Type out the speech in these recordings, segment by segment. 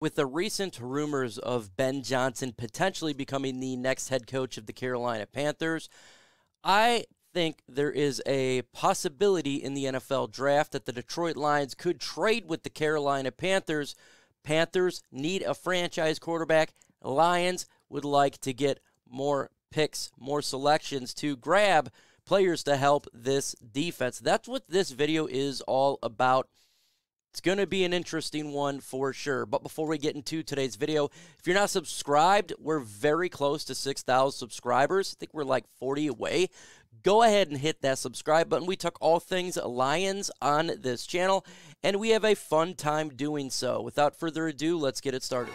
With the recent rumors of Ben Johnson potentially becoming the next head coach of the Carolina Panthers, I think there is a possibility in the NFL draft that the Detroit Lions could trade with the Carolina Panthers. Panthers need a franchise quarterback. Lions would like to get more picks, more selections to grab players to help this defense. That's what this video is all about. It's going to be an interesting one for sure. But before we get into today's video, if you're not subscribed, we're very close to 6,000 subscribers. I think we're like 40 away. Go ahead and hit that subscribe button. We talk all things Lions on this channel, and we have a fun time doing so. Without further ado, let's get it started.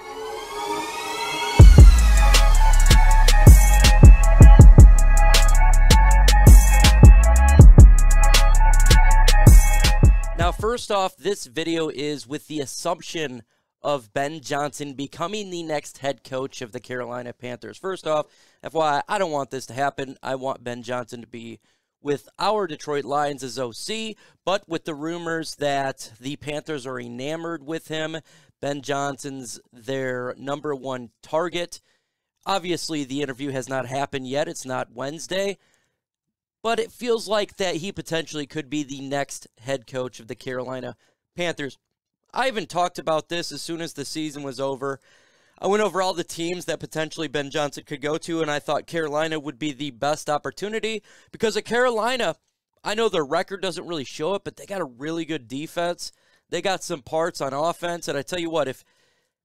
Now, first off, this video is with the assumption of Ben Johnson becoming the next head coach of the Carolina Panthers. First off, FYI, I don't want this to happen. I want Ben Johnson to be with our Detroit Lions as OC, but with the rumors that the Panthers are enamored with him, Ben Johnson's their #1 target. Obviously, the interview has not happened yet. It's not Wednesday. But it feels like that he potentially could be the next head coach of the Carolina Panthers. I even talked about this as soon as the season was over. I went over all the teams that potentially Ben Johnson could go to, and I thought Carolina would be the best opportunity because at Carolina, I know their record doesn't really show it, but they got a really good defense. They got some parts on offense, and I tell you what, if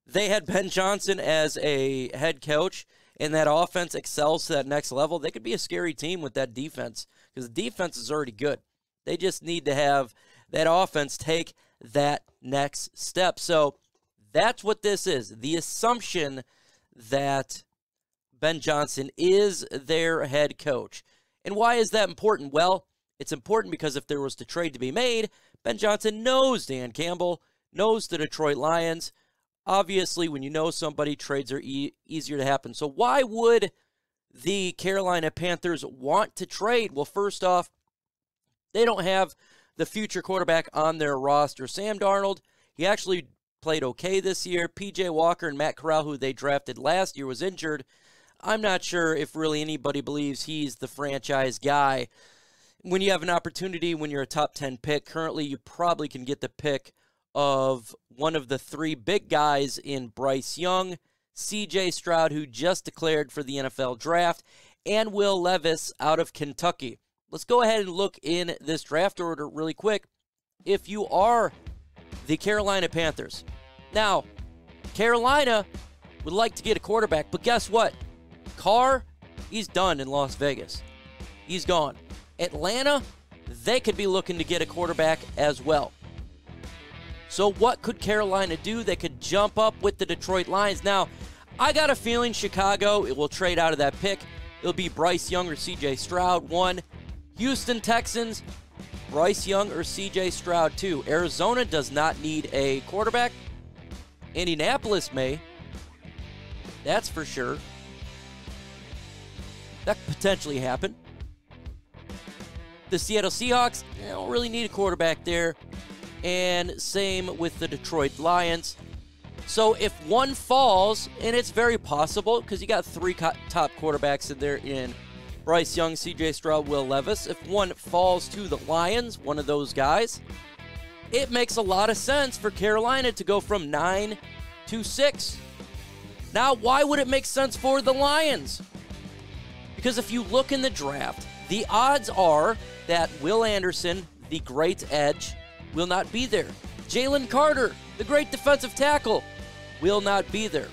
they had Ben Johnson as a head coach and that offense excels to that next level, they could be a scary team with that defense because the defense is already good. They just need to have that offense take that next step. So that's what this is, the assumption that Ben Johnson is their head coach. And why is that important? Well, it's important because if there was a trade to be made, Ben Johnson knows Dan Campbell, knows the Detroit Lions. Obviously, when you know somebody, trades are easier to happen. So why would the Carolina Panthers want to trade? Well, first off, they don't have the future quarterback on their roster. Sam Darnold, he actually played okay this year. P.J. Walker and Matt Corral, who they drafted last year, was injured. I'm not sure if really anybody believes he's the franchise guy. When you have an opportunity, when you're a top 10 pick, currently you probably can get the pick of one of the three big guys in Bryce Young, C.J. Stroud, who just declared for the NFL draft, and Will Levis out of Kentucky. Let's go ahead and look in this draft order really quick. If you are the Carolina Panthers, now, Carolina would like to get a quarterback, but guess what? Carr, he's done in Las Vegas. He's gone. Atlanta, they could be looking to get a quarterback as well. So what could Carolina do? They could jump up with the Detroit Lions. Now, I got a feeling Chicago, it will trade out of that pick. It'll be Bryce Young or C.J. Stroud, 1. Houston Texans, Bryce Young or C.J. Stroud, 2. Arizona does not need a quarterback. Indianapolis may. That's for sure. That could potentially happen. The Seattle Seahawks, they don't really need a quarterback there. And same with the Detroit Lions. So if one falls, and it's very possible because you got 3 top quarterbacks in there in Bryce Young, C.J. Stroud, Will Levis. If one falls to the Lions, one of those guys, it makes a lot of sense for Carolina to go from 9 to 6. Now, why would it make sense for the Lions? Because if you look in the draft, the odds are that Will Anderson, the great edge, will not be there. Jalen Carter, the great defensive tackle, will not be there.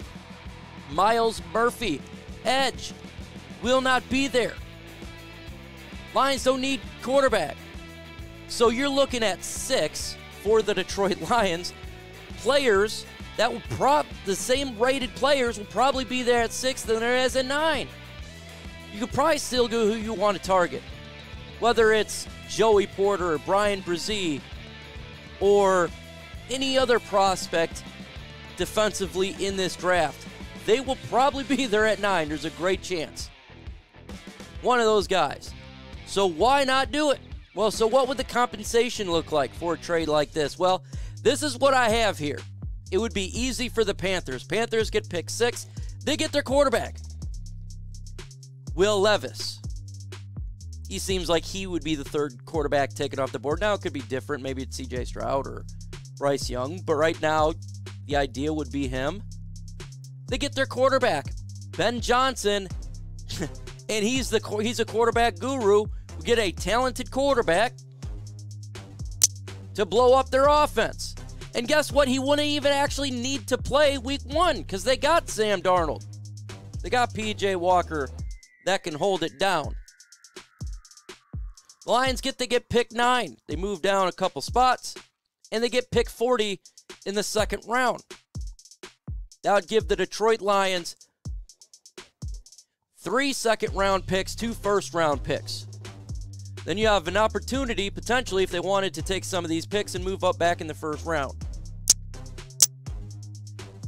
Myles Murphy, edge, will not be there. Lions don't need quarterback. So you're looking at 6 for the Detroit Lions. Players that will the same rated players will probably be there at 6 than there is at 9. You could probably still go who you want to target. Whether it's Joey Porter or Brian Brzee or any other prospect defensively in this draft, they will probably be there at 9. There's a great chance. One of those guys. So why not do it? Well, so what would the compensation look like for a trade like this? Well, this is what I have here. it would be easy for the Panthers. Panthers get pick 6. They get their quarterback, Will Levis. He seems like he would be the third quarterback taken off the board. Now it could be different. Maybe it's C.J. Stroud or Bryce Young. But right now, the idea would be him. They get their quarterback, Ben Johnson, and he's a quarterback guru. We get a talented quarterback to blow up their offense. And guess what? He wouldn't even actually need to play week 1 because they got Sam Darnold. They got P.J. Walker that can hold it down. The Lions get pick 9. They move down a couple spots, and they get pick 40 in the second round. That would give the Detroit Lions 3 second-round picks, 2 first-round picks. Then you have an opportunity, potentially, if they wanted to take some of these picks and move up back in the first round.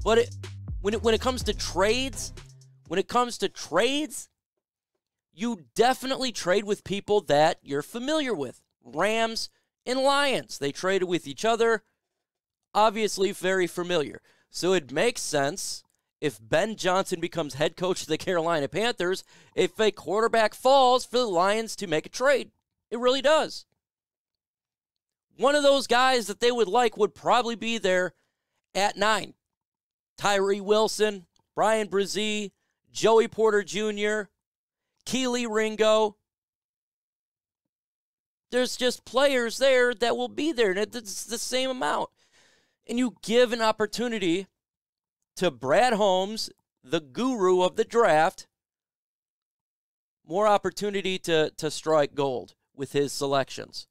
But when it comes to trades, you definitely trade with people that you're familiar with. Rams and Lions. They traded with each other. Obviously very familiar. So it makes sense if Ben Johnson becomes head coach of the Carolina Panthers, if a quarterback falls for the Lions to make a trade. It really does. One of those guys that they would like would probably be there at 9. Tyree Wilson, Brian Brzee, Joey Porter Jr., Keely Ringo. There's just players there that will be there, and it's the same amount. And you give an opportunity to Brad Holmes, the guru of the draft, more opportunity to strike gold with his selections.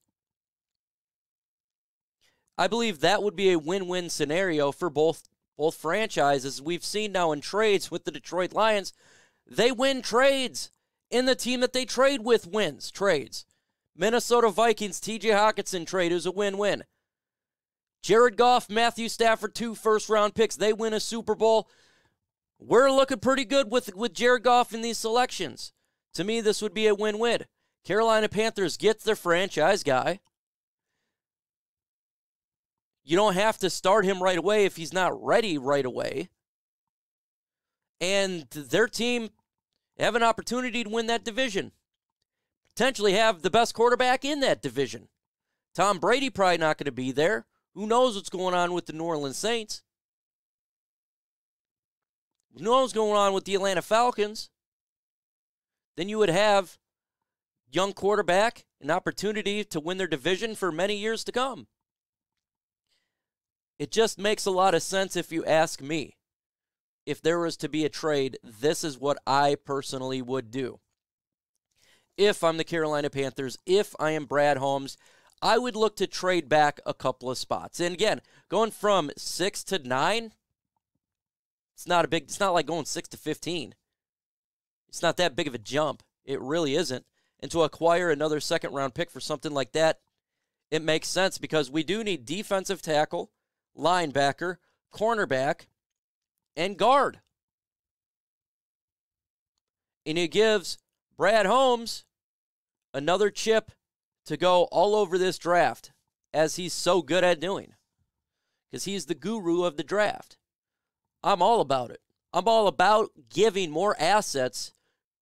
I believe that would be a win-win scenario for both franchises. We've seen now in trades with the Detroit Lions, they win trades. And the team that they trade with wins trades. Minnesota Vikings, T.J. Hockenson trade is a win-win. Jared Goff, Matthew Stafford, 2 first-round picks. They win a Super Bowl. We're looking pretty good with Jared Goff in these selections. To me, this would be a win-win. Carolina Panthers gets their franchise guy. You don't have to start him right away if he's not ready right away. And their team have an opportunity to win that division. Potentially have the best quarterback in that division. Tom Brady probably not going to be there. Who knows what's going on with the New Orleans Saints? Who knows what's going on with the Atlanta Falcons? Then you would have young quarterback, an opportunity to win their division for many years to come. It just makes a lot of sense if you ask me. If there was to be a trade, this is what I personally would do. If I'm the Carolina Panthers, if I am Brad Holmes, I would look to trade back a couple of spots. And again, going from 6 to 9, it's not like going 6 to 15. It's not that big of a jump. It really isn't. And to acquire another second-round pick for something like that, it makes sense because we do need defensive tackle, linebacker, cornerback, and guard. And it gives Brad Holmes another chip to go all over this draft, as he's so good at doing. Because he's the guru of the draft. I'm all about it. I'm all about giving more assets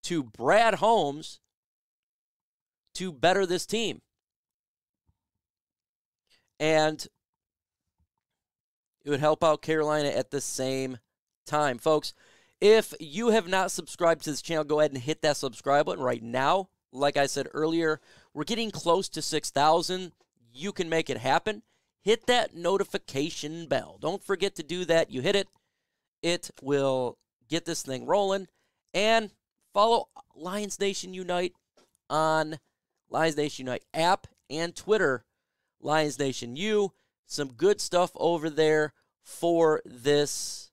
to Brad Holmes to better this team. And it would help out Carolina at the same time. Folks, if you have not subscribed to this channel, go ahead and hit that subscribe button right now. Like I said earlier, we're getting close to 6,000. You can make it happen. Hit that notification bell. Don't forget to do that. You hit it, it will get this thing rolling. And follow Lions Nation Unite on Lions Nation Unite app and Twitter, Lions Nation U. Some good stuff over there for this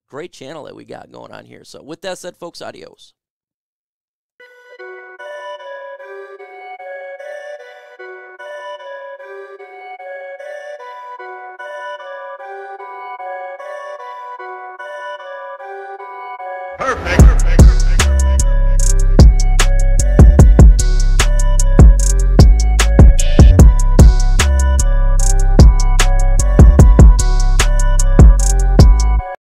great channel that we got going on here. So with that said, folks, adios. Perfect.